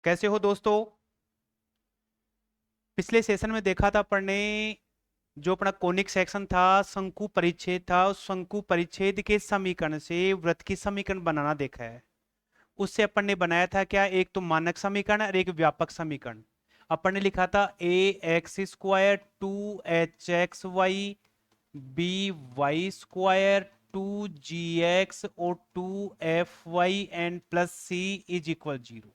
कैसे हो दोस्तों। पिछले सेशन में देखा था अपन ने, जो अपना कोनिक सेक्शन था, शंकु परिच्छेद था, उस शंकु परिच्छेद के समीकरण से वृत्त की समीकरण बनाना देखा है। उससे अपन ने बनाया था क्या, एक तो मानक समीकरण और एक व्यापक समीकरण। अपन ने लिखा था a x square 2hxy b y square 2gx और 2fy and plus c is equal 0।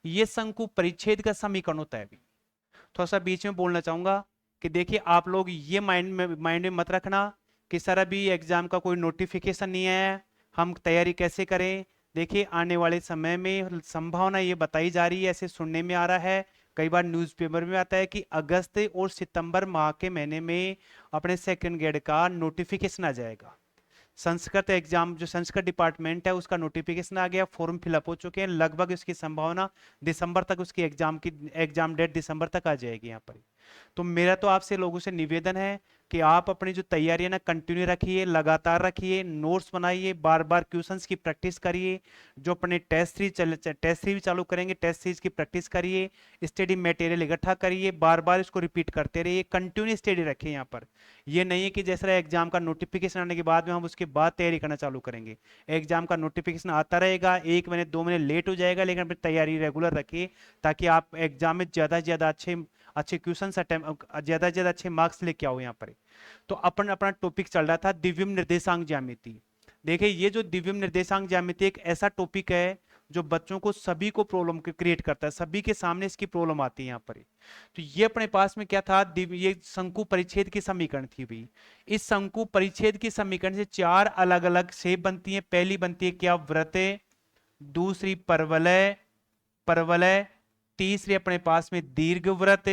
ये शंकु परिच्छेद का समीकरण होता है। थोड़ा सा बीच में बोलना चाहूंगा कि देखिए, आप लोग ये माइंड में मत रखना कि सर अभी एग्जाम का कोई नोटिफिकेशन नहीं है, हम तैयारी कैसे करें। देखिए, आने वाले समय में संभावना ये बताई जा रही है, ऐसे सुनने में आ रहा है, कई बार न्यूज़पेपर में आता है कि अगस्त और सितंबर माह के महीने में अपने सेकंड ग्रेड का नोटिफिकेशन आ जाएगा। संस्कृत एग्जाम, जो संस्कृत डिपार्टमेंट है, उसका नोटिफिकेशन आ गया, फॉर्म फिलअप हो चुके हैं, लगभग इसकी संभावना दिसंबर तक, उसकी एग्जाम डेट दिसंबर तक आ जाएगी यहाँ पर। तो मेरा तो आपसे लोगों से निवेदन है कि आप अपनी जो तैयारी है ना, कंटिन्यू रखिए, लगातार रखिए, नोट्स बनाइए, बार बार क्वेश्चंस की प्रैक्टिस करिए। जो अपने टेस्ट थ्री भी चालू करेंगे, टेस्ट सीरीज की प्रैक्टिस करिए, स्टडी मटेरियल इकट्ठा करिए, बार बार इसको रिपीट करते रहिए, कंटिन्यू स्टडी रखिए यहाँ पर। ये नहीं है कि जैसा एग्जाम का नोटिफिकेशन आने के बाद में हम उसके बाद तैयारी करना चालू करेंगे। एग्जाम का नोटिफिकेशन आता रहेगा, 1 महीने 2 महीने लेट हो जाएगा, लेकिन अपनी तैयारी रेगुलर रखिए, ताकि आप एग्जाम में ज्यादा से ज्यादा अच्छे अच्छे क्वेश्चन ज्यादा से ज्यादा अच्छे मार्क्स लेके आओ यहाँ पर। तो अपन अपना टॉपिक चल रहा था दिव्यम निर्देशांक ज्यामिति। देखिए, ये जो दिव्यम निर्देशांक ज्यामिति एक ऐसा टॉपिक है जो बच्चों को सभी को प्रॉब्लम क्रिएट करता है, सभी के सामने इसकी प्रॉब्लम आती है यहाँ पर। तो ये अपने पास में क्या था, ये शंकु परिच्छेद की समीकरण थी भाई। इस शंकु परिच्छेद की समीकरण से चार अलग अलग शेप बनती है। पहली बनती है क्या, वृत्त। दूसरी परवलय, परवलय। तीसरी अपने पास में दीर्घ वृत्त,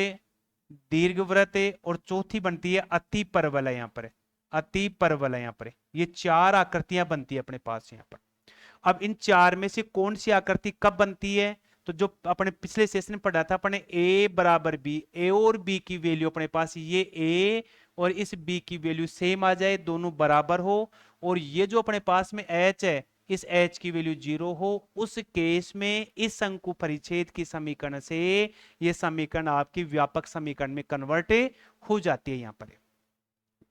दीर्घ वृत्त। और चौथी बनती है अति परवलय यहाँ पर, अति परवलय यहाँ पर। ये चार आकृतियां बनती है अपने पास यहाँ पर। अब इन चार में से कौन सी आकृति कब बनती है, तो जो अपने पिछले सेशन में पढ़ा था अपने, ए बराबर बी, ए और बी की वैल्यू अपने पास, ये ए और इस बी की वैल्यू सेम आ जाए, दोनों बराबर हो, और ये जो अपने पास में एच है, इस एच की वैल्यू 0 हो, उस केस में इस शंकु परिच्छेद की समीकरण से ये समीकरण आपकी व्यापक समीकरण में कन्वर्ट हो जाती है यहाँ पर।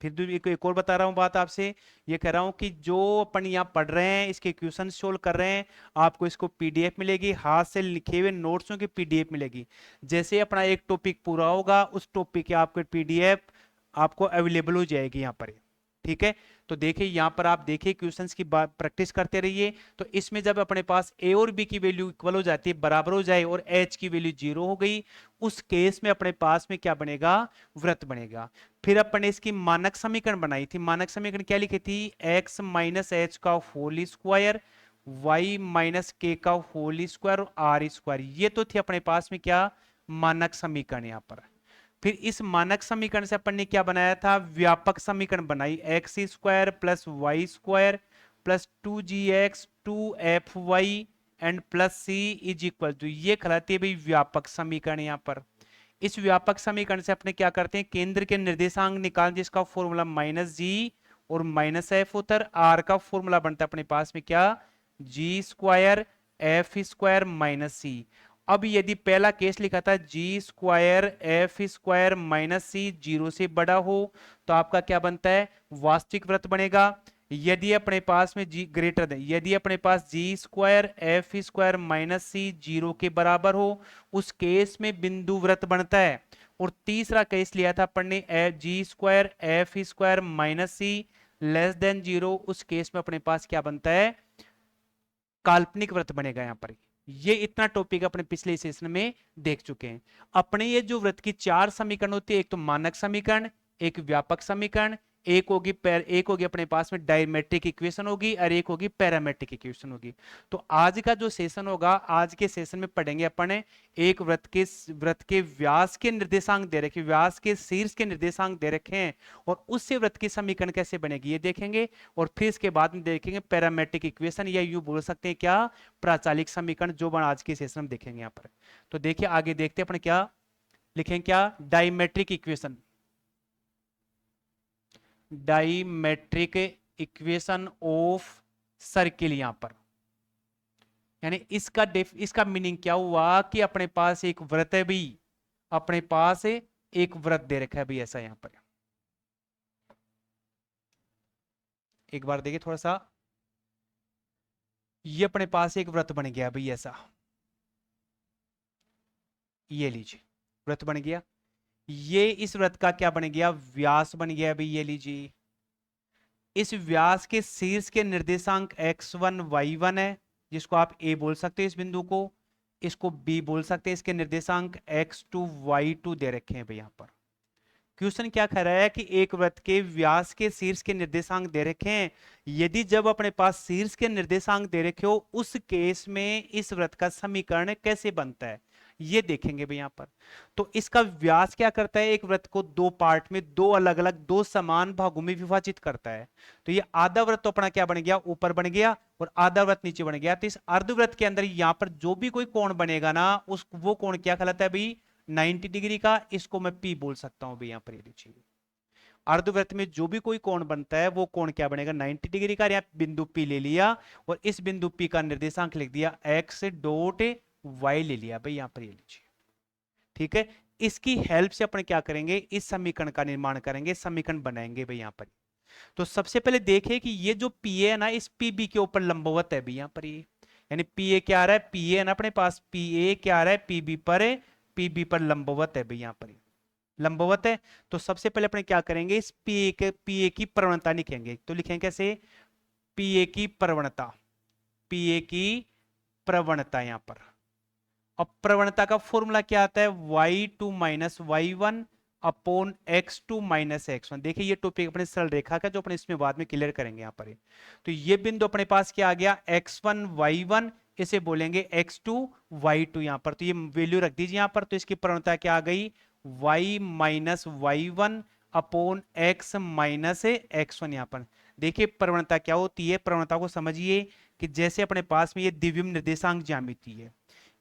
फिर एक और बता रहा हूं बात आपसे, ये कह रहा हूं कि जो अपन यहाँ पढ़ रहे हैं, इसके क्वेश्चन सोल्व कर रहे हैं, आपको इसको पीडीएफ मिलेगी, हाथ से लिखे हुए नोट्सों की पीडीएफ मिलेगी। जैसे अपना एक टॉपिक पूरा होगा, उस टॉपिक की आपको पीडीएफ आपको अवेलेबल हो जाएगी यहाँ पर। ठीक है, तो देखिए यहाँ पर आप देखिए, क्वेश्चंस की प्रैक्टिस करते रहिए। तो इसमें जब अपने पास ए और बी की वैल्यू इक्वल हो जाती है, बराबर हो जाए, और एच की वैल्यू 0 हो गई, उस केस में अपने पास में क्या बनेगा, वृत्त बनेगा। फिर अपन ने इसकी मानक समीकरण बनाई थी। मानक समीकरण क्या लिखी थी, x माइनस एच का whole square, y minus k का होल स्क्वायर और आर स्क्वायर। ये तो थी अपने पास में क्या, मानक समीकरण यहाँ पर। फिर इस मानक समीकरण से अपन ने क्या बनाया था, व्यापक समीकरण बनाई, x square plus y square plus 2gx 2fy and plus c is equal to, ये कहलाती है भाई व्यापक समीकरण यहाँ पर। इस व्यापक समीकरण से अपने क्या करते हैं, केंद्र के निर्देशांक निकाल, जिसका फॉर्मूला माइनस जी और माइनस एफ होता है। आर का फॉर्मूला बनता है अपने पास में क्या, जी स्क्वायर एफ स्क्वायर माइनस सी। अब यदि पहला केस लिखा था जी स्क्वायर एफ स्क्वायर माइनस सी 0 से बड़ा हो, तो आपका क्या बनता है, वास्तविक वृत्त बनेगा। यदि अपने पास में जी ग्रेटर देन, यदि अपने पास जी स्क्वायर एफ स्क्वायर माइनस सी 0 के बराबर हो, उस केस में बिंदु वृत्त बनता है। और तीसरा केस लिया था अपन ने, जी स्क्वायर एफ स्क्वायर माइनस सी लेस देन 0, उस केस में अपने पास क्या बनता है, काल्पनिक वृत्त बनेगा यहाँ पर। ये इतना टॉपिक अपने पिछले सेशन में देख चुके हैं। अपने ये जो वृत्त की चार समीकरण होती है, एक तो मानक समीकरण, एक व्यापक समीकरण, एक होगी अपने पास में डायमेट्रिक इक्वेशन होगी, और एक होगी पैरामेट्रिक इक्वेशन होगी। तो आज का जो सेशन होगा, आज के सेशन में पढ़ेंगे अपन एक वृत्त के व्यास के निर्देशांक दे रखे, व्यास के शीर्ष के निर्देशांक दे रखे हैं, और उससे वृत्त की समीकरण कैसे बनेगी ये देखेंगे। और फिर इसके बाद में देखेंगे पैरामेट्रिक इक्वेशन, या यूं बोल सकते हैं क्या, प्राचालिक समीकरण, जो आज के सेशन में देखेंगे यहाँ पर। तो देखिए आगे देखते हैं अपन क्या लिखेंगे, क्या diametric equation, diametric equation of circle यहाँ पर। यानी इसका मीनिंग क्या हुआ कि अपने पास एक व्रत है भाई, अपने पास एक व्रत दे रखा है भाई ऐसा। यहां पर एक बार देखिए थोड़ा सा, ये अपने पास एक व्रत बन गया भाई ऐसा, ये लीजिए व्रत बन गया। ये इस व्रत का क्या बन गया, व्यास बन गया भाई, ये लीजिए। इस व्यास के शीर्ष के निर्देशांक x1 y1 है, जिसको आप a बोल सकते हैं इस बिंदु को, इसको b बोल सकते हैं। इसके निर्देशांक x2 y2 दे रखे हैं भाई यहां पर। क्वेश्चन क्या कह रहा है कि एक वृत्त के व्यास के शीर्ष के निर्देशांक दे रखे हैं, यदि जब अपने पास शीर्ष के निर्देशांक दे रखे हो उस केस में इस वृत्त का समीकरण कैसे बनता है, ये देखेंगे भाई यहां पर। तो इसका व्यास क्या करता है, एक वृत्त को दो पार्ट में, दो अलग अलग दो समान भागों में विभाजित करता है। तो ये आधा वृत्त तो अपना क्या बन गया, ऊपर बन गया, और आधा वृत्त नीचे बन गया। तो इस अर्धवृत्त के अंदर यहां पर जो भी कोई कोण बनेगा ना, उस वो कोण क्या कहलाता है भाई, 90 डिग्री का। इसको मैं P बोल सकता हूं भाई यहां पर, ये लीजिए। अर्धवृत्त में जो भी कोई कोण बनता है वो कोण क्या बनेगा, 90 डिग्री का। यहाँ बिंदु P ले लिया और इस बिंदु P का निर्देशांक लिख दिया x डॉट y ले लिया भाई यहां पर, ये लीजिए। ठीक है, इसकी हेल्प से अपन क्या करेंगे, इस समीकरण का निर्माण करेंगे, समीकरण बनाएंगे भाई यहां पर। तो सबसे पहले देखें कि ये जो P है ना, इस PB के ऊपर लंबवत है भाई यहां पर। ये यानी PA क्या आ रहा है, PA है ना अपने पास, PA क्या आ रहा है, PB पर है, PB पर लंबवत है भाई यहां पर, लंबवत है। तो सबसे पहले अपने क्या करेंगे, इस PA की प्रवणता लिखेंगे। तो लिखेंगे कैसे, PA की प्रवणता, PA की प्रवणता यहां पर। अब प्रवणता का फॉर्मूला क्या आता है, y2 minus y1 upon x2 minus x1। देखिए ये टॉपिक अपने सरल रेखा का, जो अपने इसमें बाद में क्लियर करेंगे यहाँ पर। तो ये बिंदु अपने पास क्या आ गया, x1 y1, इसे बोलेंगे x2 y2 यहां पर। तो ये वैल्यू रख दीजिए यहां पर। तो इसकी प्रवणता क्या आ गई, y minus y1 upon x minus x1 यहां पर। देखिए प्रवणता क्या होती है, प्रवणता को समझिए कि जैसे अपने पास में ये द्विविम निर्देशांक ज्यामिति है,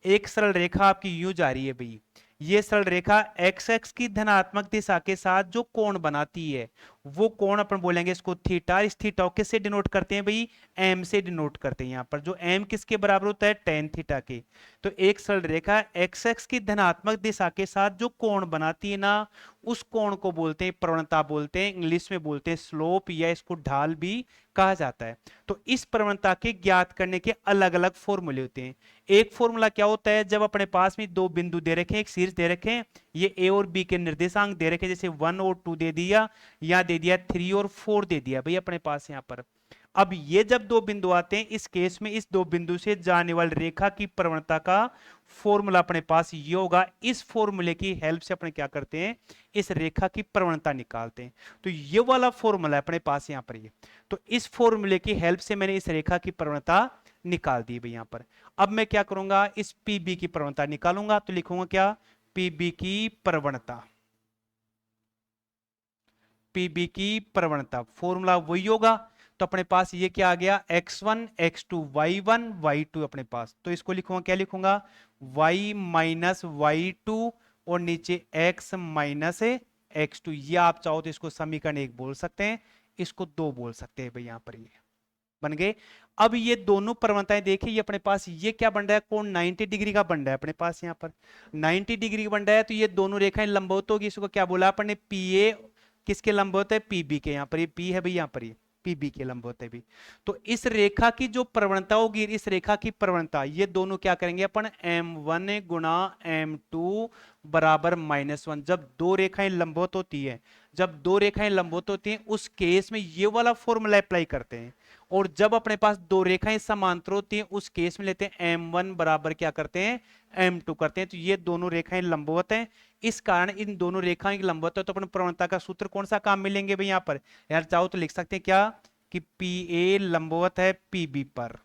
एक सरल रेखा आपकी यूं जा रही है भाई, ये सरल रेखा एक्स एक्स की धनात्मक दिशा के साथ जो कोण बनाती है वो कोण अपन बोलेंगे इसको थीटा। इस थीटा को किससे डिनोट करते हैं भाई, एम से डिनोट करते हैं यहां पर, जो एम किसके बराबर होता है, टेन थीटा के। तो एक सरल रेखा एक्स एक्स की धनात्मक दिशा के साथ जो कोण बनाती है ना, उस कोण को बोलते हैं प्रवणता, बोलते हैं इंग्लिश में बोलते हैं स्लोप, या इसको ढाल भी कहा जाता है। तो इस प्रवणता के ज्ञात करने के अलग अलग फॉर्मूले होते हैं। एक फॉर्मूला क्या होता है, जब अपने पास में दो बिंदु दे रखे हैं, एक शीर्ष दे रखे हैं, ये ए और बी के निर्देशांक दे रखे हैं, जैसे 1 और 2 दे दिया, या दे दिया 3 और 4 दे दिया भाई अपने पास यहां पर। अब ये जब दो बिंदु आते हैं, इस केस में इस दो बिंदु से जाने वाली रेखा की प्रवणता का फॉर्मूला अपने पास ये होगा। इस फॉर्मूले की हेल्प से अपने क्या करते हैं, इस रेखा की प्रवणता निकालते हैं। तो ये वाला फॉर्मूला है अपने पास यहां पर ये। तो इस फॉर्मूले की हेल्प से मैंने इस रेखा की प्रवणता निकाल दी भाई यहां पर। अब मैं क्या करूंगा, इस PB की प्रवणता निकालूंगा। तो लिखूंगा क्या, PB की प्रवणता, PB की प्रवणता फॉर्मूला वही होगा। तो अपने पास ये क्या आ गया, x1 x2 y1 y2 अपने पास। तो इसको लिखूंगा, क्या लिखूंगा, y माइनस y2 और नीचे x माइनस x2। ये आप चाहो तो इसको समीकरण एक बोल सकते हैं, इसको दो बोल सकते हैं भाई यहां पर, ये बन गए। अब ये दोनों प्रवणताएं देखिए, ये अपने पास ये क्या बन रहा है, कोण 90 डिग्री का बन रहा है अपने पास यहाँ पर, 90 डिग्री का बन रहा है। तो ये दोनों रेखाएं लंबवत होगी, इसको क्या बोला अपन ने, PA किसके लंबवत है, PB के। यहाँ पर ये P है भाई यहां पर, ये PB के लंबवत है भी। तो इस रेखा की जो प्रवणता होगी, इस रेखा की प्रवणता, ये दोनों क्या करेंगे अपन, M1 गुणा M2 बराबर -1। जब दो रेखाएं लंबवत होती है, जब दो रेखाएं लंबवत होती हैं, उस केस में ये वाला फॉर्मूला अप्लाई करते हैं। और जब अपने पास दो रेखाएं समांतर होती हैं, उस केस में लेते हैं M1 बराबर क्या करते हैं, M2 करते हैं। तो ये दोनों रेखाएं लंबवत हैं, इस कारण इन दोनों रेखाएं की लंबवत है। तो अपन प्रवणता का सूत्र कौन सा काम मिलेंगे भाई यहाँ पर, यार चाहो तो लिख सकते हैं क्या, कि PA लंबवत है PB पर,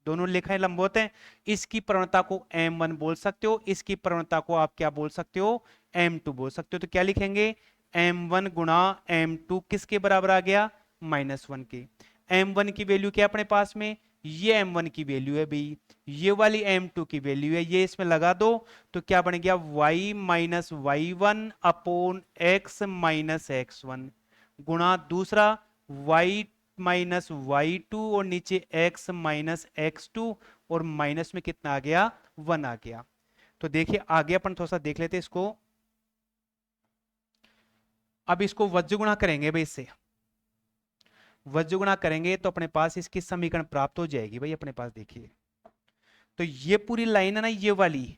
दोनों रेखाएं लंबवत हैं। इसकी प्रवणता को M1 बोल सकते हो, इसकी प्रवणता को आप क्या बोल सकते हो, M2 बोल सकते हो। तो क्या लिखेंगे, M1 गुणा M2 किसके बराबर आ गया, -1 के। M1 की वैल्यू क्या है अपने पास में, ये M1 की वैल्यू है भाई, ये वाली M2 की वैल्यू है, ये इसमें लगा दो। तो क्या बन गया, y minus y1 upon x minus x1 गुणा दूसरा y माइनस y2 और नीचे x माइनस x2 और माइनस में कितना आ गया, 1 आ गया। तो देखिए आगे अपन थोड़ा सा देख लेते हैं इसको। अब इसको वज्र गुणा करेंगे भाई, इससे वज्र गुणा करेंगे तो अपने पास इसकी समीकरण प्राप्त हो जाएगी भाई अपने पास। देखिए तो ये पूरी लाइन है ना, ये वाली,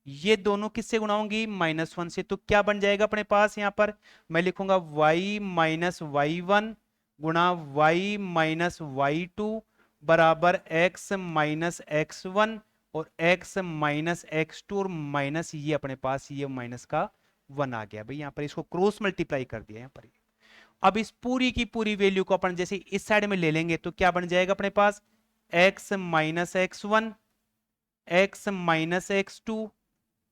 ये दोनों किससे गुणा होंगी, -1 से। तो क्या बन जाएगा अपने पास यहां पर, मैं लिखूंगा y माइनस y1 गुणा y माइनस y2 बराबर x माइनस x1 और x माइनस x2 और माइनस ये अपने पास ये माइनस का 1 आ गया भाई। यहां पर इसको क्रॉस मल्टीप्लाई कर दिया यहां पर। अब इस पूरी की पूरी वैल्यू को अपन जैसे इस साइड में ले लेंगे तो क्या बन जाएगा अपने पास, x minus x1 x minus x2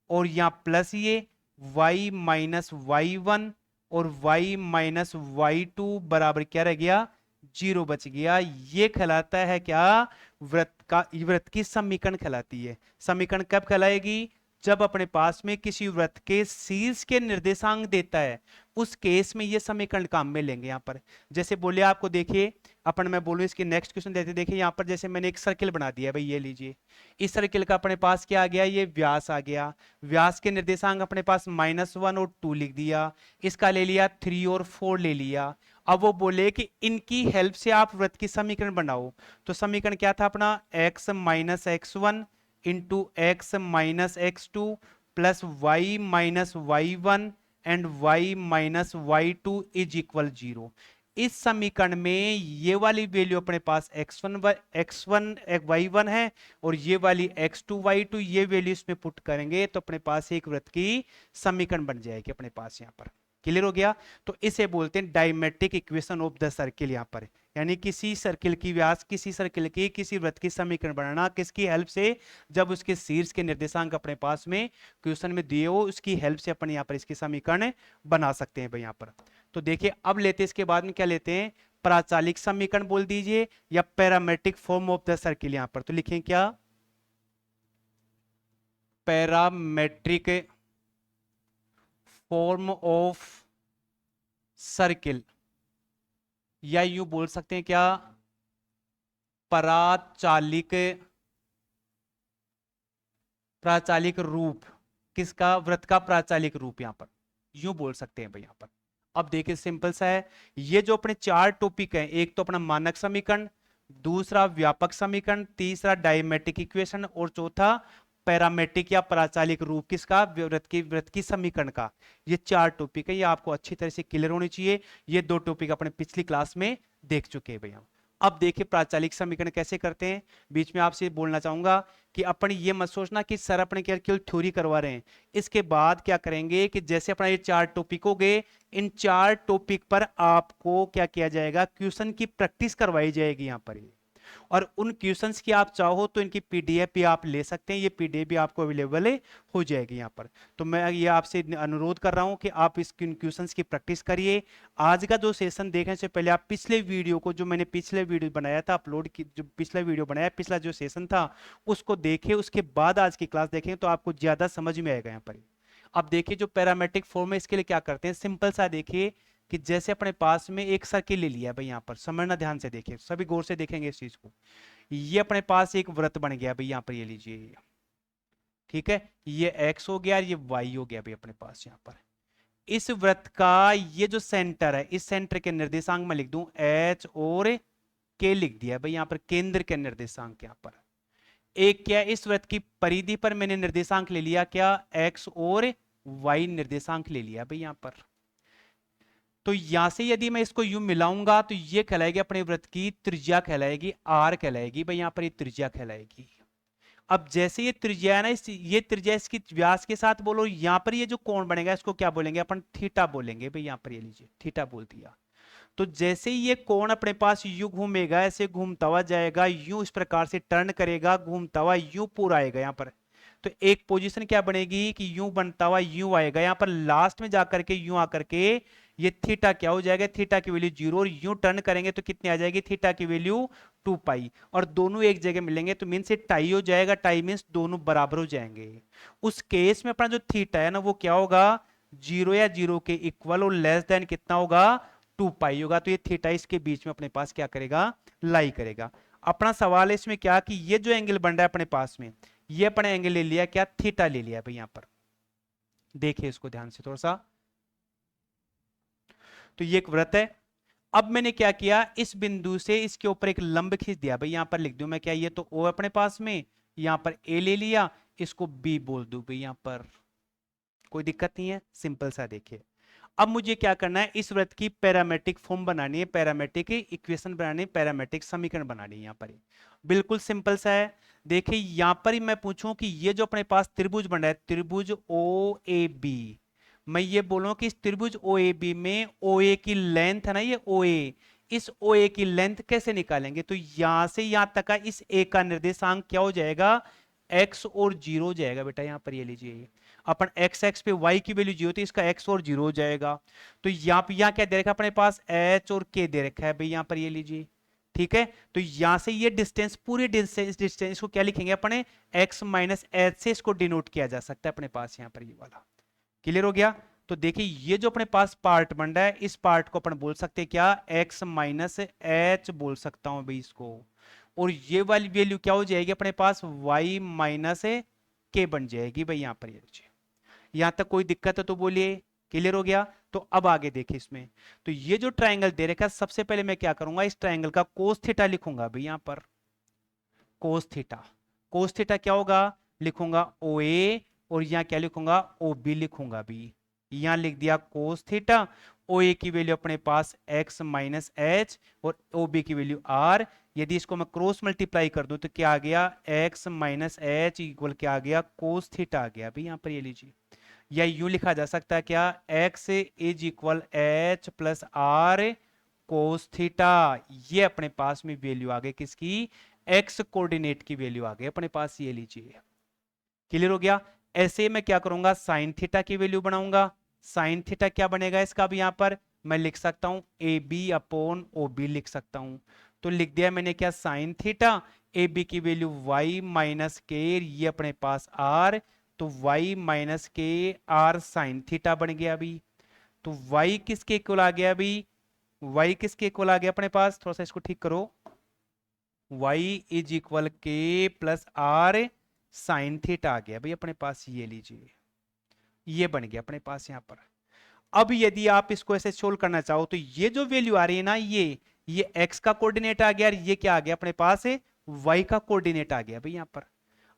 और यहां प्लस ये y माइनस y1 और y माइनस y2 बराबर क्या रह गया, 0 बच गया। ये कहलाता है क्या, वृत्त की समीकरण कहलाती है। समीकरण कब कहलाएगी, जब अपने पास में किसी वृत्त के शीर्ष के निर्देशांक देता है, उस केस में ये समीकरण काम में लेंगे। यहां पर जैसे बोले आपको, देखिए अपन, मैं बोलूं इसके नेक्स्ट क्वेश्चन देते, देखिए यहां पर जैसे मैंने एक सर्किल बना दिया भाई, ये लीजिए, इस सर्किल का अपने पास क्या आ गया, ये व्यास आ गया। व्यास के निर्देशांक अपने पास -1 और 2 लिख दिया, इसका ले लिया 3 और 4 ले लिया। अब वो बोले कि इनकी हेल्प से आप वृत्त की समीकरण बनाओ। तो समीकरण क्या था अपना, x minus x1 into x minus x2 plus y minus y1 and y minus y2 is equal 0। इस समीकरण में ये वाली वैल्यू अपने पास x1 y1 है और ये वाली x2 y2, ये वैल्यू इसमें पुट करेंगे तो अपने पास एक वृत्त की समीकरण बन जाएगी अपने पास। यहां पर क्लियर हो गया। तो इसे बोलते हैं diametric equation of the circle. यहां पर यानी किसी सर्किल की व्यास, किसी सर्किल की किसी वृत्त की समीकरण बनाना किसकी हेल्प से, जब उसके शीर्ष के निर्देशांक अपने पास में क्वेश्चन में दिए हो, उसकी हेल्प से अपन यहां पर इसकी समीकरण बना सकते हैं भाई यहां पर। तो देखिए अब लेते इसके बाद में क्या लेते हैं, प्राचालिक समीकरण बोल दीजिए या parametric form of the circle. यहां पर तो लिखें क्या, पैरामेट्रिक फॉर्म ऑफ सर्किल, या यूं बोल सकते हैं क्या, प्राचालिक रूप। किसका, वृत्त का प्राचालिक रूप, यहां पर यूं बोल सकते हैं भाई यहां पर। अब देखिए सिंपल सा है, ये जो अपने 4 टॉपिक हैं, एक तो अपना मानक समीकरण, दूसरा व्यापक समीकरण, तीसरा डायमेट्रिक इक्वेशन और चौथा पैरामेट्रिक या प्राचालिक रूप किसका, वृत्त की समीकरण का। ये 4 टॉपिक है, ये आपको अच्छी तरह से क्लियर होनी चाहिए। ये 2 टॉपिक अपने पिछली क्लास में देख चुके हैं भैया। अब देखिए प्राचालिक समीकरण कैसे करते हैं। बीच में आपसे बोलना चाहूंगा कि अपन ये मत सोचना कि सर अपने केवल थ्योरी करवा रहे हैं। इसके बाद क्या करेंगे कि जैसे अपना ये 4 टॉपिक हो गए, इन 4 टॉपिक पर आपको क्या किया जाएगा, क्वेश्चन की प्रैक्टिस करवाई जाएगी यहां पर। और उन क्वेश्चंस की आप चाहो तो इनकी पीडीएफ भी आप ले सकते हैं, ये पीडीएफ भी आपको अवेलेबल हो जाएगी यहाँ पर। तो मैं ये आपसे अनुरोध कर रहा हूँ कि आप इस क्वेश्चंस की प्रैक्टिस करिए। आज का जो सेशन देखने से पहले आप पिछले वीडियो को, जो मैंने पिछले वीडियो बनाया था अपलोड की, जो पिछला वीडियो बनाया, पिछला जो सेशन था उसको देखिए, उसके बाद आज की क्लास देखें तो आपको ज्यादा समझ में आएगा यहाँ पर। अब देखिए जो पैरामेट्रिक फॉर्म है, इसके लिए क्या करते हैं, सिंपल सा देखिए कि जैसे अपने पास में एक सर्किल ले लिया भाई, यहां पर समझना, ध्यान से देखिए, सभी गौर से देखेंगे इस चीज को। ये अपने पास एक वृत्त बन गया भाई यहां पर, ये लीजिए, ठीक है, ये x हो गया, ये y हो गया भाई अपने पास यहां पर। इस वृत्त का ये जो सेंटर है, इस सेंटर के निर्देशांक में लिख दूं h और k लिख दिया भाई यहां पर, केंद्र के निर्देशांक यहां पर। एक क्या, इस वृत्त की परिधि पर मैंने निर्देशांक ले लिया क्या, x और y निर्देशांक ले लिया भाई यहां पर। तो यहां से यदि मैं इसको यूं मिलाऊंगा तो ये कहलाएगी अपने वृत्त की त्रिज्या, कहलाएगी r कहलाएगी भाई यहां पर, ये त्रिज्या कहलाएगी। अब जैसे ये त्रिज्या है ना, ये त्रिज्या इसकी व्यास के साथ बोलो, यहां पर ये जो कोण बनेगा इसको क्या बोलेंगे अपन, थीटा बोलेंगे भाई यहां पर, ये लीजिए थीटा बोल दिया। तो जैसे ही ये कोण अपने पास यूं घूमेगा, ऐसे घूमता हुआ जाएगा, यूं इस प्रकार से टर्न करेगा, घूमता हुआ यूं पूरा आएगा यहां पर। तो एक पोजीशन क्या बनेगी कि यूं बनता हुआ यूं आएगा यहां पर, लास्ट में जाकर के यूं आकर के ये थीटा क्या हो जाएगा, थीटा की वैल्यू 0, और यूं टर्न करेंगे तो कितनी आ जाएगी, थीटा की वैल्यू 2 पाई, और दोनों एक जगह मिलेंगे तो मीन से टाई हो जाएगा, टाई मीन्स दोनों बराबर हो जाएंगे। उस केस में अपना जो थीटा है ना वो क्या होगा, 0 या 0 के इक्वल, और लेस देन कितना होगा, 2 पाई होगा। तो ये थीटा इसके बीच में अपने पास क्या करेगा, लाई करेगा। अपना सवाल है इसमें क्या कि ये जो एंगल बन रहा है अपने पास में, ये अपने एंगल ले लिया क्या, थीटा ले लिया भाई यहां पर। देखिए इसको ध्यान से थोड़ा सा, तो ये एक वृत्त है। अब मैंने क्या किया, इस बिंदु से इसके ऊपर एक लंब खींच दिया भाई, यहां पर लिख दूं मैं क्या, ये तो ओ अपने पास में, यहां पर ए ले लिया, इसको बी बोल दूं भाई यहां पर, कोई दिक्कत नहीं है, सिंपल सा। देखिए अब मुझे क्या करना है, इस वृत्त की पैरामेट्रिक फॉर्म बनानी है, पैरामेट्रिक इक्वेशन बनानी है, पैरामेट्रिक समीकरण बनानी है यहां पर। बिल्कुल सिंपल सा है। देखिए यहां पर ही मैं पूछूं कि ये जो अपने पास त्रिभुज बन रहा है, त्रिभुज ओ ए बी, मैं ये बोलूं कि इस त्रिभुज ओ ए बी में ओ ए की लेंथ है ना, ये ओ ए, इस ओ ए की लेंथ कैसे निकालेंगे, तो यहां से यहां तक का इस ए का निर्देशांक क्या हो जाएगा, एक्स और जीरो हो जाएगा बेटा यहां पर, ये लीजिए अपन एक्स एक्स पे वाई की वैल्यू जीरो, तो इसका एक्स और जीरो हो जाएगा। तो यहाँ पे यहाँ क्या दे रखा है अपने पास, एच और के दे रखा है भाई यहाँ पर, ये लीजिए ठीक है। तो यहां से ये डिस्टेंस, पूरे डिस्टेंस को क्या लिखेंगे अपने, एक्स माइनस एच से इसको डिनोट किया जा सकता है अपने पास यहाँ पर, ये वाला क्लियर हो गया। तो देखिए ये जो अपने पास पार्ट बन रहा है, इस पार्ट को अपन बोल सकते हैं क्या, एक्स माइनस एच बोल सकता हूं भाई इसको, और ये वाली वैल्यू क्या हो जाएगी अपने पास, वाई माइनस के बन जाएगी भाई यहां पर। ये यहां तक कोई दिक्कत है तो बोलिए, क्लियर हो गया। तो अब आगे देखिए इसमें, तो ये जो ट्राइंगल दे रखा है, सबसे पहले मैं क्या करूंगा, इस ट्राइंगल का कोस थीटा लिखूंगा भाई यहां पर, कोस थीटा। कोस थीटा क्या होगा, लिखूंगा ओ ए, और यहां क्या लिखूंगा, ओ बी लिखूंगा भी, यहां लिख दिया कोस थीटा। ओ ए की वैल्यू अपने पास x माइनस एच, और ओ बी की वैल्यू r। यदि इसको मैं क्रॉस मल्टीप्लाई कर दूं तो क्या आ गया, x माइनस एच इक्वल क्या आ गया, कोस थीटा आ गया भाई यहां पर, ये लीजिए। या यूं लिखा जा सकता है क्या, x is equal h plus r cos theta. ये अपने पास में वैल्यू आ गई किसकी, एक्स कोऑर्डिनेट की वैल्यू आ गई अपने पास, ये लीजिए क्लियर हो गया। ऐसे मैं क्या करूंगा, साइन थीटा की वैल्यू बनाऊंगा। साइन थीटा क्या बनेगा इसका भी यहां पर, मैं लिख सकता हूं A B upon O B लिख सकता हूं। तो लिख दिया मैंने क्या, साइन थीटा, ए बी की वैल्यू वाई माइनस के, ये अपने पास आर, तो y minus k r sine theta बन गया अभी। तो वाई किसके इक्वल आ गया अभी, वाई किसके इक्वल आ गया अपने पास, थोड़ा सा इसको ठीक करो, Y is equal k plus r sine theta आ गया भाई अपने पास, ये लीजिए ये बन गया अपने पास यहां पर। अब यदि आप इसको ऐसे सोल्व करना चाहो तो ये जो वैल्यू आ रही है ना, ये x का कोऑर्डिनेट आ गया, और ये क्या आ गया अपने पास है, y का कोऑर्डिनेट आ गया भाई यहां पर।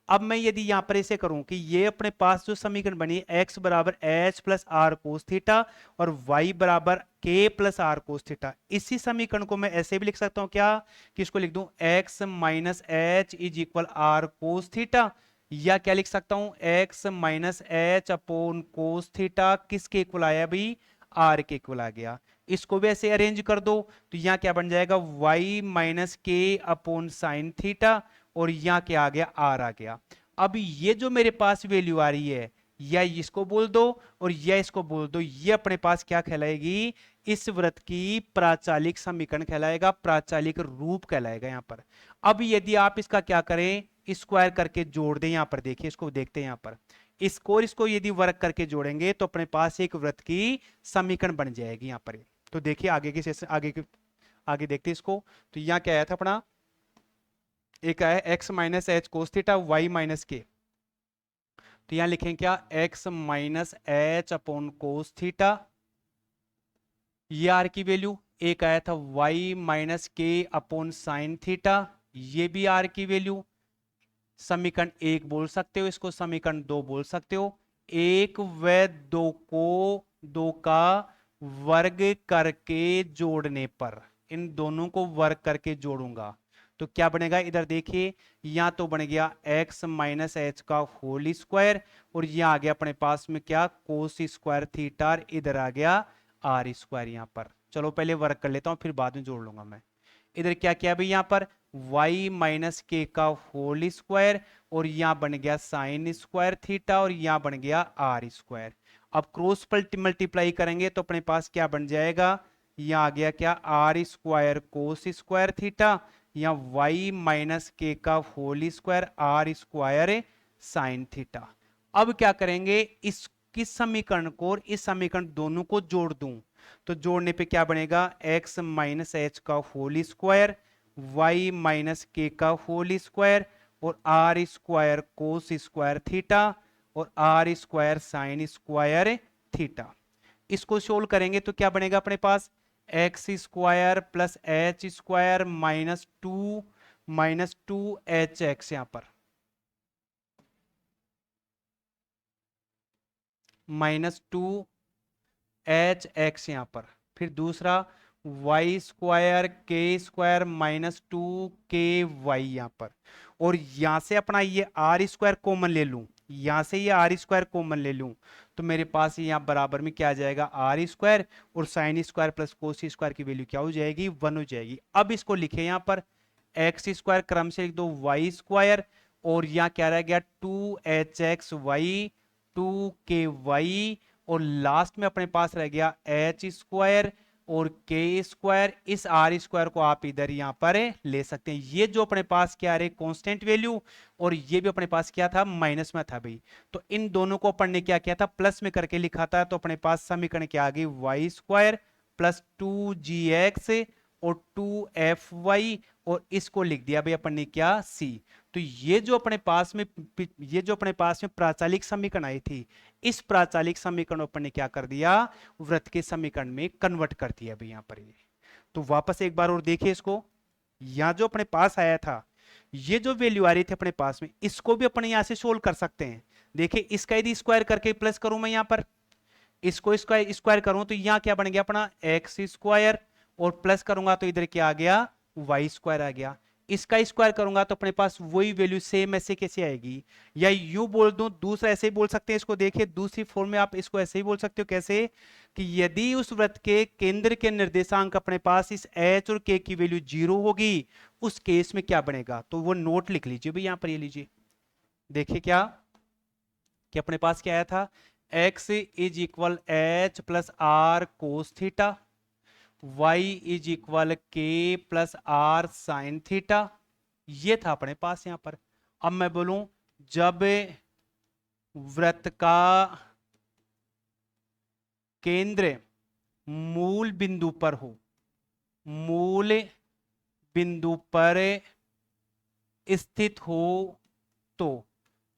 अब मैं यदि यहां पर ऐसे करूं कि ये अपने पास जो समीकरण बनी, x बराबर h plus r cos theta, और y बराबर के प्लस आर कोस थीटा, इसी समीकरण को मैं ऐसे भी लिख सकता हूं क्या, कि इसको लिख दूं x minus h is equal r cos theta, या क्या लिख सकता हूं, x minus h upon cos theta, किसके इक्वल आया भाई, आर के इक्वल आ गया। इसको भी ऐसे अरेंज कर दो, तो यहां क्या बन जाएगा, y minus k upon sine theta, और यहां क्या आ गया, आर आ गया। अब ये जो मेरे पास वैल्यू आ रही है, या इसको बोल दो और या इसको बोल दो, ये अपने पास क्या कहलाएगी, इस वृत्त की प्राचालिक समीकरण कहलाएगा, प्राचालिक रूप कहलाएगा यहां पर। अब यदि आप इसका क्या करें, स्क्वायर करके जोड़ दें, यहां पर देखिए इसको देखते हैं यहां पर, इसको और इसको यदि वर्क करके जोड़ेंगे तो अपने पास एक वृत्त की समीकरण बन जाएगी यहां पर। तो देखिए आगे की सेशन, आगे देखते हैं इसको। तो यहां क्या आया था अपना, एक आया x minus h cos theta y minus k, तो यहां लिखें क्या, x minus h upon cos theta, ये आर की वैल्यू। एक आया था y minus k upon sine theta, ये भी आर की वैल्यू। समीकरण एक बोल सकते हो इसको, समीकरण दो बोल सकते हो। एक व दो को, दो का वर्ग करके जोड़ने पर, इन दोनों को वर्ग करके जोड़ूंगा तो क्या बनेगा, इधर देखिए, यहां तो बन गया x माइनस एच का होल स्क्वायर, और यहां आ गया अपने पास में क्या, कोस स्क्वायर थीटा, इधर आ गया आर स्क्वायर यहां पर। चलो पहले वर्ग कर लेता हूं, फिर बाद में जोड़ लूंगा मैं। इधर क्या किया भाई यहां पर, y माइनस के का होल स्क्वायर, और यहां बन गया साइन स्क्वायर थीटा, और यहां बन गया आर स्क्वायर। अब क्रॉस मल्टीप्लाई करेंगे तो अपने पास क्या बन जाएगा, यहां आ गया क्या, r square cos square theta, या y माइनस के का whole square r square sine theta. अब क्या करेंगे, इस समीकरण को और इस समीकरण दोनों को जोड़ दूं, तो जोड़ने पे क्या बनेगा, x माइनस एच का whole square y minus k का होल स्क्वायर और r square cos square theta और r square sine square theta. इसको सोल्व करेंगे तो क्या बनेगा अपने पास, x square plus h square minus two h x, यहां पर माइनस टू एच एक्स यहां पर। फिर दूसरा वाई स्क्वायर के square minus to k Y यहां पर। और यहां से अपना ये आर स्क्वायर कॉमन ले लूं, यहां से ये आर स्क्वायर कॉमन ले लूं तो मेरे पास यहां बराबर में क्या आ जाएगा, आर स्क्वायर और sine square plus cos square की वैल्यू क्या हो जाएगी, 1 हो जाएगी। अब इसको लिखे यहां पर एक्स स्क्वायर क्रम से लिख दो वाई स्क्वायर और यहां क्या रह गया, two h x y two k y और लास्ट में अपने पास रह गया एच स्क्वायर और के स्क्वायर। इस आर स्क्वायर को आप इधर यहां पर ले सकते हैं। ये जो अपने पास क्या रहे कांस्टेंट वैल्यू और ये भी अपने पास क्या था, माइनस में था भाई। तो इन दोनों को अपन ने क्या किया था, प्लस में करके लिखा था। तो अपने पास समीकरण क्या आ गई, Y square plus two g x और टू एफ वाई और इसको लिख दिया भाई अपन ने क्या, सी। तो ये जो अपने पास में प्राचालिक समीकरण आई थी, इस प्राचालिक समीकरण अपन ने क्या कर दिया, वृत्त के समीकरण में कन्वर्ट कर दिया भाई यहां पर ये। तो वापस एक बार और देखिए इसको, यहां जो अपने पास आया था, ये जो वैल्यू आ रही थी अपने पास में, इसको भी अपन यहां से सोल्व कर सकते हैं। देखिए इसका यदि स्क्वायर करके प्लस करूं मैं यहां पर, इसको स्क्वायर स्क्वायर करूं तो यहां क्या बन गया अपना, एक्स स्क्वायर और प्लस करूंगा तो इधर क्या आ गया, वाई स्क्वायर आ गया। इसका स्क्वायर करूंगा तो अपने पास वही वैल्यू सेम ऐसे कैसे आएगी, या यू बोल दूं दूसरा ऐसे ही बोल सकते हैं इसको। देखिए दूसरी फॉर्म में आप इसको ऐसे ही बोल सकते हो, कैसे कि यदि उस वृत्त के केंद्र के निर्देशांक अपने पास इस एच और के की वैल्यू 0 होगी, उस केस में क्या बनेगा। तो वो नोट लिख लीजिए भाई यहां पर, ये लीजिए। देखिए क्या कि अपने पास क्या आया था, x is equal h plus r cos theta, y is equal k plus r sine theta. ये था अपने पास यहां पर। अब मैं बोलूं, जब वृत्त का केंद्र मूल बिंदु पर हो, मूल बिंदु पर स्थित हो तो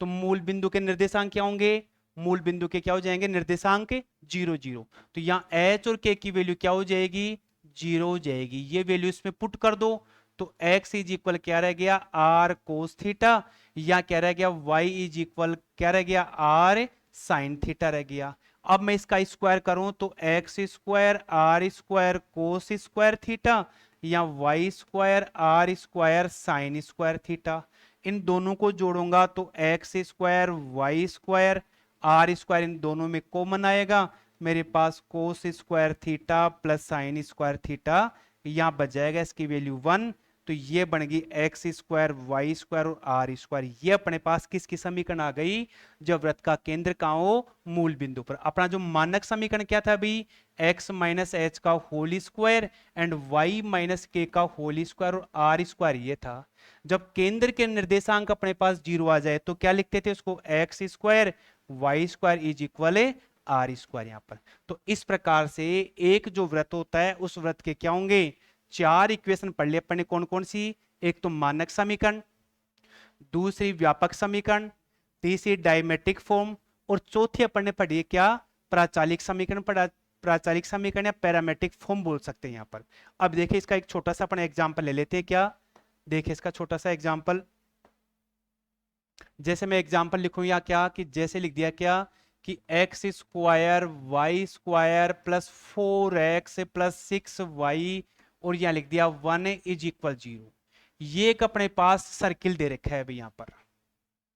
तो मूल बिंदु के निर्देशांक क्या होंगे, मूल बिंदु के क्या हो जाएंगे निर्देशांक, 0 0। तो यहां एच और के की वैल्यू क्या हो जाएगी, 0 हो जाएगी। ये वैल्यू इसमें पुट कर दो तो x इज इक्वल क्या रह गया, आर कोस थीटा, या क्या रह गया, y इज इक्वल क्या रह गया, आर साइन थीटा रह गया। अब मैं इसका स्क्वायर करूं तो x square r square cos square theta या y square r square sine square theta. इन दोनों को जोड़ूंगा तो x square y square r square इन दोनों में कॉमन आएगा, मेरे पास cos square theta plus sine square theta यहां बच जाएगा, इसकी वैल्यू 1। तो ये बन गई एक्स स्क्वायर वाई स्क्वायर और आर स्क्वायर। ये अपने पास किसकी समीकरण आ गई, जब वृत्त का केंद्र कहां हो, मूल बिंदु पर। अपना जो मानक समीकरण क्या था अभी, एक्स माइनस एच का whole square and y minus k का होल स्क्वायर और आर स्क्वायर ये था। जब केंद्र के निर्देशांक अपने पास 0 आ जाए तो क्या लिखते थे उसको, x square y square is equal r square यहां पर। तो इस प्रकार से एक जो वृत्त होता है उस वृत्त के क्या होंगे, 4 इक्वेशन पढ़ लिए अपन ने, कौन कौन सी, एक तो मानक समीकरण, दूसरी व्यापक समीकरण, तीसरी डायमेट्रिक फॉर्म और चौथी अपन ने पढ़ी है क्या, प्राचालिक समीकरण पढ़ा। प्राचालिक समीकरण या पैरामेट्रिक फॉर्म बोल सकते हैं यहां पर। अब देखिए इसका एक छोटा सा अपन एग्जांपल ले लेते हैं क्या, देखिए इसका छोटा सा एग्जांपल। जैसे मैं एग्जांपल लिखूं या क्या, कि जैसे लिख दिया क्या कि x square y square plus 4x plus 6y और यहां लिख दिया 1 इज इक्वल 0। ये एक अपने पास सर्किल दे रखा है भाई यहां पर,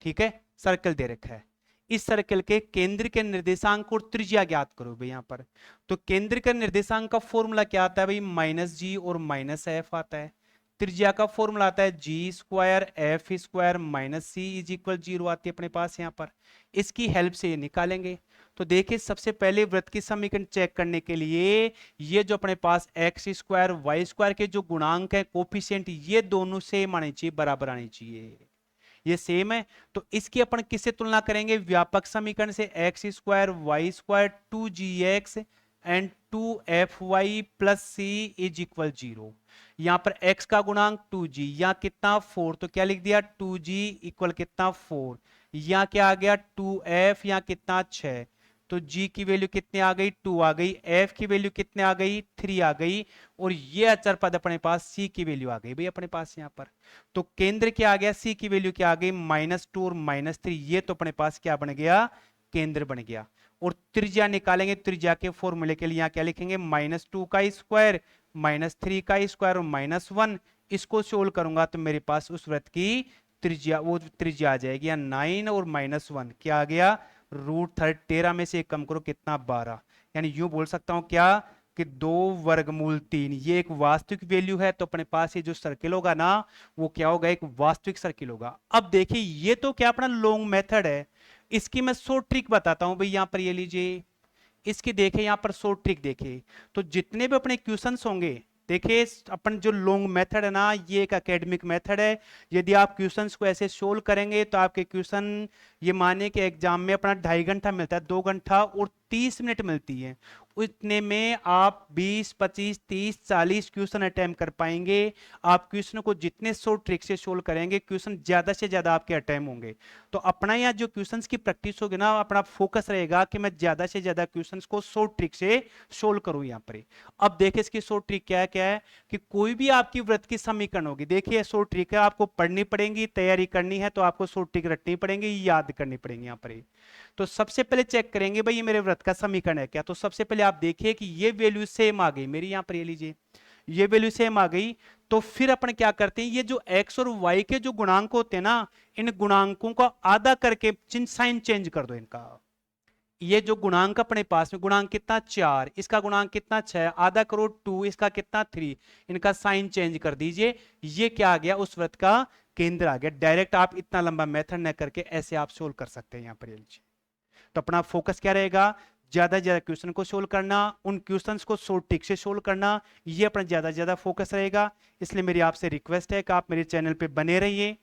ठीक है, सर्कल दे रखा है। इस सर्कल के केंद्र के निर्देशांक और त्रिज्या ज्ञात करो भाई यहां पर। तो केंद्र का निर्देशांक का फॉर्मूला क्या आता है भाई, माइनस जी और माइनस एफ आता है। त्रिज्या का फॉर्मूला आता है g square f square minus c is equal 0 आती है अपने पास यहां पर। इसकी हेल्प से ये निकालेंगे। तो देखिए सबसे पहले वृत्त की समीकरण चेक करने के लिए ये जो अपने पास एक्स स्क्वायर वाई स्क्वायर के जो गुणांक है कोफिशिएंट, ये दोनों सेम आने चाहिए, बराबर आने चाहिए, ये सेम है। तो इसकी अपन किससे तुलना करेंगे, व्यापक समीकरण से, x square y square two g x and 2fy plus c is equal 0। यहां पर x का गुणांक 2g, यहां कितना 4, तो क्या लिख दिया 2g इक्वल कितना 4। यहां क्या आ गया 2f, यहां कितना 6, तो g की वैल्यू कितने आ गई 2 आ गई, f की वैल्यू कितने आ गई 3 आ गई, और ये अचर पद अपने पास c की वैल्यू आ गई भाई अपने पास यहां पर। तो केंद्र क्या आ गया, c की वैल्यू क्या आ गई -2 और -3, ये तो अपने पास क्या बन गया केंद्र बन गया। और त्रिज्या निकालेंगे, त्रिज्या के फॉर्मूले के लिए यहां क्या लिखेंगे -2 का स्क्वायर -3 का स्क्वायर और -1, इसको सोल्व करूंगा तो मेरे पास उस वृत्त की त्रिज्या, वो त्रिज्या आ जाएगी 9 और -1 क्या आ गया √13 में से एक कम करो कितना 12। यानी यूं बोल सकता हूं क्या कि 2√3 ये एक वास्तविक वैल्यू है, तो अपने पास ये जो सर्किल होगा ना वो क्या होगा एक वास्तविक सर्किल होगा। अब देखिए ये तो क्या अपना लॉन्ग मेथड है, इसकी मैं शॉर्ट ट्रिक बताता हूं भाई। यहां पर ये लीजिए, इसकी देखे यहां पर शॉर्ट ट्रिक देखे, तो जितने भी अपने क्वेश्चंस होंगे देखिए, अपन जो लॉन्ग मेथड है ना ये एक एकेडमिक मेथड है। यदि आप क्वेश्चंस को ऐसे सोल्व करेंगे तो आपके क्वेश्चन, ये माने कि एग्जाम में अपना 2.5 घंटा मिलता है, 2 घंटा और 30 मिनट मिलती है, उतने में आप 20 25 30 40 क्वेश्चन अटेम्प्ट कर पाएंगे। आप क्वेश्चन को जितने शॉर्ट ट्रिक से सोल्व करेंगे क्वेश्चन ज्यादा से ज्यादा आपके अटेम्प्ट होंगे। तो अपना यहाँ जो क्वेश्चंस की प्रैक्टिस होगी ना, अपना फोकस रहेगा कि मैं ज्यादा से ज्यादा क्वेश्चंस को शॉर्ट ट्रिक से सोल्व करूं यहाँ पर। अब देखिए इसकी शॉर्ट ट्रिक क्या है कि कोई भी आपकी वृत्त की समीकरण होगी, देखिए शॉर्ट ट्रिक है, आपको पढ़नी पड़ेगी, तैयारी करनी है तो आपको शॉर्ट ट्रिक रटनी पड़ेगी, याद करनी पड़ेगी यहाँ पर। तो सबसे पहले चेक करेंगे भाई ये मेरे वृत्त का समीकरण है क्या, तो सबसे पहले आप देखिए कि ये वैल्यू सेम आ गई मेरी, यहां पर ये लीजिए ये वैल्यू सेम आ गई। तो फिर अपन क्या करते हैं, ये जो x और y के जो गुणांक होते हैं ना, इन गुणांकों को आधा करके चिन्ह साइन चेंज कर दो इनका। ये जो गुणांक अपने पास में, गुणांक कितना 4, इसका गुणांक कितना 6, आधा करो 2, इसका कितना 3, इनका साइन चेंज कर दीजिए। ये क्या आ गया उस वृत्त का केंद्र आ गया। डायरेक्ट आप इतना लंबा मेथड न करके ऐसे आप सोल्व कर सकते हैं यहां पर। तो अपना फोकस क्या रहेगा, ज्यादा से ज्यादा क्वेश्चन को सोल्व करना, उन क्वेश्चंस को शॉर्ट ट्रिक से सोल्व करना, ये अपना ज्यादा से ज्यादा फोकस रहेगा। इसलिए मेरी आपसे रिक्वेस्ट है कि आप मेरे चैनल पे बने रहिए,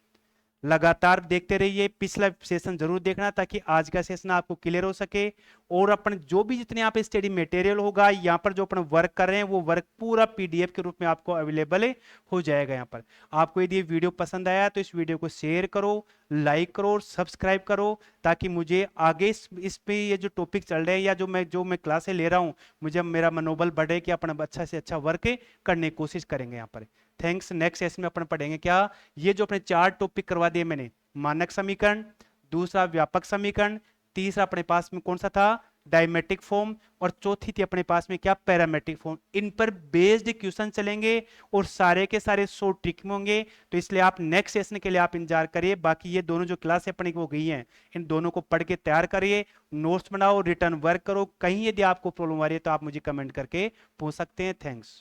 लगातार देखते रहिए, पिछला सेशन जरूर देखना ताकि आज का सेशन आपको क्लियर हो सके। और अपन जो भी जितने यहाँ पे स्टडी मटेरियल होगा, यहाँ पर जो अपन वर्क कर रहे हैं वो वर्क पूरा पीडीएफ के रूप में आपको अवेलेबल हो जाएगा यहाँ पर। आपको यदि ये वीडियो पसंद आया तो इस वीडियो को शेयर करो, लाइक करो और सब्सक्राइब करो, ताकि मुझे आगे इस पे ये जो टॉपिक चल रहे हैं या जो मैं क्लासें ले रहा हूँ, मुझे मेरा मनोबल बढ़े कि अपन अच्छा से अच्छा वर्क करने की कोशिश करेंगे यहाँ पर। थैंक्स। नेक्स्ट सेशन में अपन पढ़ेंगे क्या, ये जो अपने 4 टॉपिक करवा दिए मैंने, मानक समीकरण, दूसरा व्यापक समीकरण, तीसरा अपने पास में कौन सा था डायमेट्रिक फॉर्म, और चौथी थी अपने पास में क्या पैरामेट्रिक फॉर्म। इन पर बेस्ड क्वेश्चन चलेंगे और सारे के सारे शॉर्ट ट्रिक में होंगे। तो इसलिए आप नेक्स्ट सेशन के लिए आप इंतजार करिए। बाकी ये दोनों जो क्लास अपनी वो गई हैं, इन दोनों को पढ़ के तैयार करिए, नोट्स बनाओ, रिटर्न वर्क करो। कहीं यदि आपको प्रॉब्लम आ रही है तो आप मुझे कमेंट करके पूछ सकते हैं। थैंक्स।